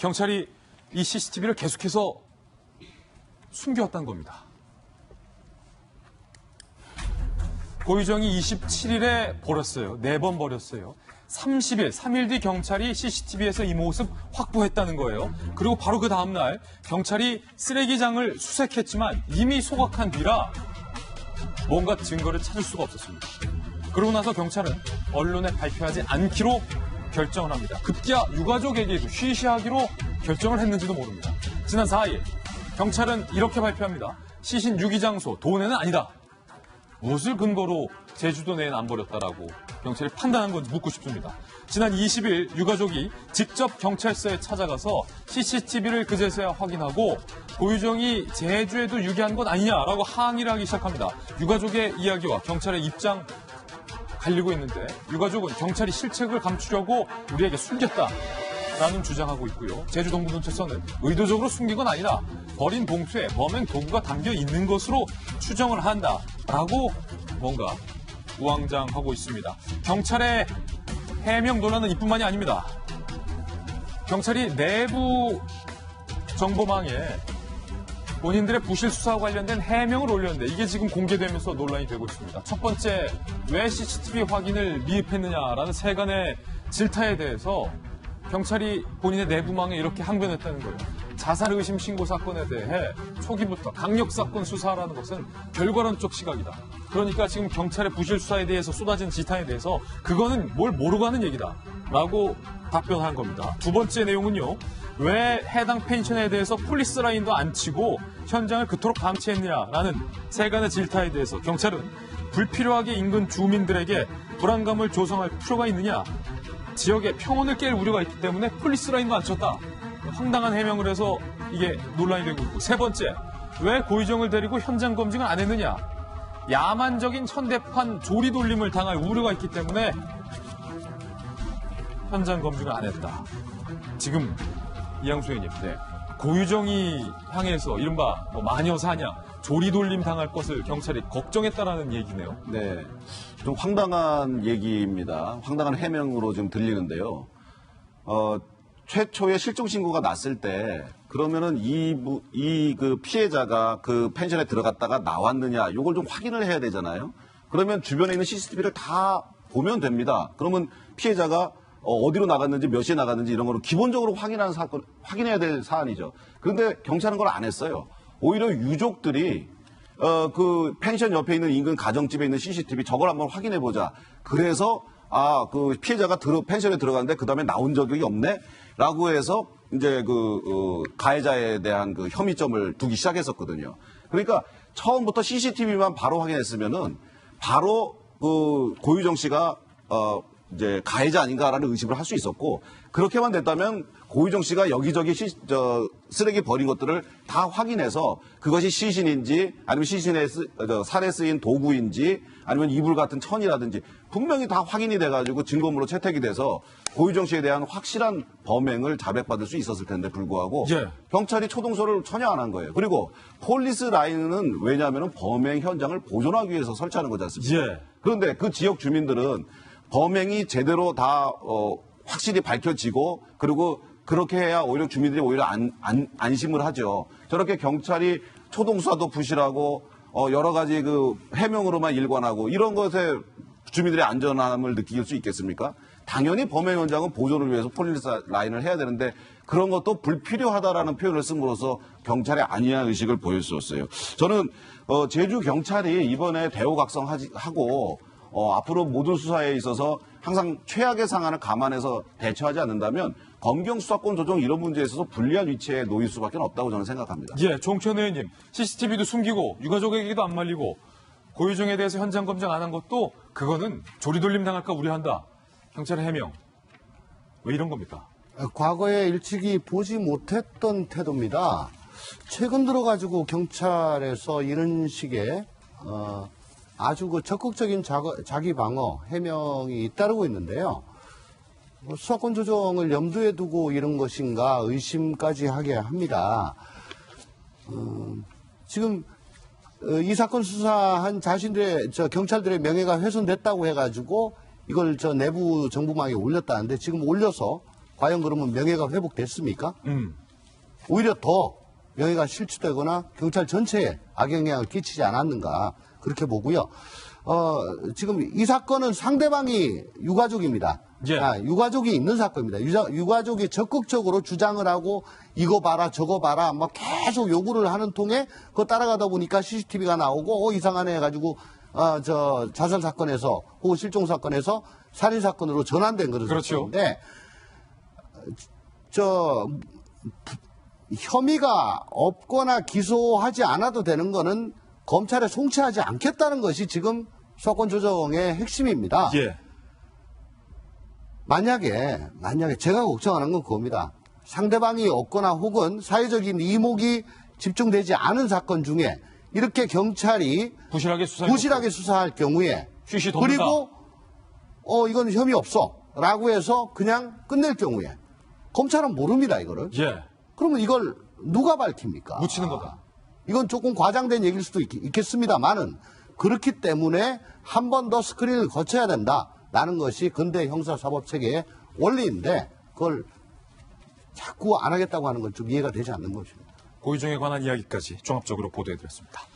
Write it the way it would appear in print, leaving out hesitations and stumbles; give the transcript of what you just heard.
경찰이 이 CCTV를 계속해서 숨겨왔다는 겁니다. 고유정이 27일에 버렸어요. 4번 버렸어요. 30일, 3일 뒤 경찰이 CCTV에서 이 모습 확보했다는 거예요. 그리고 바로 그 다음날 경찰이 쓰레기장을 수색했지만 이미 소각한 뒤라 뭔가 증거를 찾을 수가 없었습니다. 그러고 나서 경찰은 언론에 발표하지 않기로 결정을 합니다. 급기야 유가족에게도 쉬쉬하기로 결정을 했는지도 모릅니다. 지난 4일 경찰은 이렇게 발표합니다. 시신 유기 장소 도내는 아니다. 무엇을 근거로 제주도 내엔 안 버렸다라고 경찰이 판단한 건지 묻고 싶습니다. 지난 20일 유가족이 직접 경찰서에 찾아가서 CCTV를 그제서야 확인하고 고유정이 제주에도 유기한 건 아니냐라고 항의를 하기 시작합니다. 유가족의 이야기와 경찰의 입장 갈리고 있는데 유가족은 경찰이 실책을 감추려고 우리에게 숨겼다라는 주장하고 있고요. 제주동부경찰서는 의도적으로 숨긴 건 아니다. 버린 봉투에 범행 도구가 담겨 있는 것으로 추정을 한다라고 뭔가 우왕장하고 있습니다. 경찰의 해명 논란은 이뿐만이 아닙니다. 경찰이 내부 정보망에 본인들의 부실 수사와 관련된 해명을 올렸는데 이게 지금 공개되면서 논란이 되고 있습니다. 첫 번째, 왜 CCTV 확인을 미흡했느냐라는 세간의 질타에 대해서 경찰이 본인의 내부망에 이렇게 항변했다는 거예요. 자살 의심 신고 사건에 대해 초기부터 강력 사건 수사라는 것은 결과론적 시각이다. 그러니까 지금 경찰의 부실 수사에 대해서 쏟아진 지탄에 대해서 그거는 뭘 모르고 하는 얘기다. 라고 답변한 겁니다. 두 번째 내용은요. 왜 해당 펜션에 대해서 폴리스 라인도 안 치고 현장을 그토록 감시했느냐라는 세간의 질타에 대해서 경찰은 불필요하게 인근 주민들에게 불안감을 조성할 필요가 있느냐. 지역의 평온을 깰 우려가 있기 때문에 폴리스 라인도 안 쳤다. 황당한 해명을 해서 이게 논란이 되고 있고. 세 번째, 왜 고유정을 데리고 현장 검증을 안 했느냐. 야만적인 현대판 조리돌림을 당할 우려가 있기 때문에 현장 검증을 안 했다. 지금 이양수 의원님, 고유정이 향해서 이른바 마녀 사냥, 조리돌림 당할 것을 경찰이 걱정했다라는 얘기네요. 네, 좀 황당한 얘기입니다. 황당한 해명으로 지금 들리는데요. 최초의 실종 신고가 났을 때 그러면은 그 피해자가 그 펜션에 들어갔다가 나왔느냐, 이걸 좀 확인을 해야 되잖아요. 그러면 주변에 있는 CCTV를 다 보면 됩니다. 그러면 피해자가 어디로 나갔는지 몇 시에 나갔는지 이런 거를 기본적으로 확인해야 될 사안이죠. 그런데 경찰은 그걸 안 했어요. 오히려 유족들이 그 펜션 옆에 있는 인근 가정집에 있는 CCTV 저걸 한번 확인해 보자. 그래서 그 피해자가 펜션에 들어갔는데 그 다음에 나온 적이 없네? 라고 해서 이제 가해자에 대한 그 혐의점을 두기 시작했었거든요. 그러니까 처음부터 CCTV만 바로 확인했으면은 바로 고유정 씨가 이제 가해자 아닌가라는 의심을 할 수 있었고, 그렇게만 됐다면 고유정 씨가 여기저기 쓰레기 버린 것들을 다 확인해서 그것이 시신인지 아니면 시신에 살에 쓰인 도구인지 아니면 이불 같은 천이라든지 분명히 다 확인이 돼가지고 증거물로 채택이 돼서 고유정 씨에 대한 확실한 범행을 자백받을 수 있었을 텐데 불구하고 경찰이 초동소를 전혀 안 한 거예요. 그리고 폴리스 라인은 왜냐하면 범행 현장을 보존하기 위해서 설치하는 거지 않습니까? 그런데 그 지역 주민들은 범행이 제대로 다 확실히 밝혀지고 그리고 그렇게 해야 오히려 주민들이 오히려 안심을 하죠. 저렇게 경찰이 초동수사도 부실하고 여러 가지 그 해명으로만 일관하고 이런 것에 주민들의 안전함을 느낄 수 있겠습니까? 당연히 범행 현장은 보존을 위해서 폴리스 라인을 해야 되는데 그런 것도 불필요하다라는 표현을 씀으로써 경찰의 안이한 의식을 보여주었어요. 저는 제주 경찰이 이번에 대우각성하고 앞으로 모든 수사에 있어서 항상 최악의 상황을 감안해서 대처하지 않는다면 검경 수사권 조정 이런 문제에 있어서 불리한 위치에 놓일 수밖에 없다고 저는 생각합니다. 종천 의원님, CCTV도 숨기고 유가족에게도 안 말리고 고유정에 대해서 현장 검증 안 한 것도 그거는 조리돌림 당할까 우려한다. 경찰의 해명. 왜 이런 겁니까? 과거에 일찍이 보지 못했던 태도입니다. 최근 들어가지고 경찰에서 이런 식의 아주 적극적인 자기 방어 해명이 잇따르고 있는데요. 수사권 조정을 염두에 두고 이런 것인가 의심까지 하게 합니다. 지금 이 사건 수사한 자신들의 경찰들의 명예가 훼손됐다고 해가지고 이걸 내부 정보망에 올렸다는데 지금 올려서 과연 그러면 명예가 회복됐습니까? 오히려 더 명예가 실추되거나 경찰 전체에 악영향을 끼치지 않았는가 그렇게 보고요. 지금 이 사건은 상대방이 유가족입니다. 예. 유가족이 있는 사건입니다. 유가족이 적극적으로 주장을 하고 이거 봐라 저거 봐라 막 계속 요구를 하는 통에 그거 따라가다 보니까 CCTV가 나오고 이상하네 해가지고 저 자살 사건에서 혹은 실종 사건에서 살인 사건으로 전환된 그런 그렇죠. 사건인데 혐의가 없거나 기소하지 않아도 되는 거는 검찰에 송치하지 않겠다는 것이 지금 수사권 조정의 핵심입니다. 예. 만약에 제가 걱정하는 건 그겁니다. 상대방이 없거나 혹은 사회적인 이목이 집중되지 않은 사건 중에 이렇게 경찰이 부실하게 수사할 경우에 쉬쉬 돕는다. 그리고 이건 혐의 없어 라고 해서 그냥 끝낼 경우에 검찰은 모릅니다 이거를. 예. 그러면 이걸 누가 밝힙니까? 묻히는 거다. 이건 조금 과장된 얘기일 수도 있겠습니다만은 그렇기 때문에 한 번 더 스크린을 거쳐야 된다라는 것이 근대 형사사법체계의 원리인데 그걸 자꾸 안 하겠다고 하는 건 좀 이해가 되지 않는 것입니다. 고의정에 관한 이야기까지 종합적으로 보도해드렸습니다.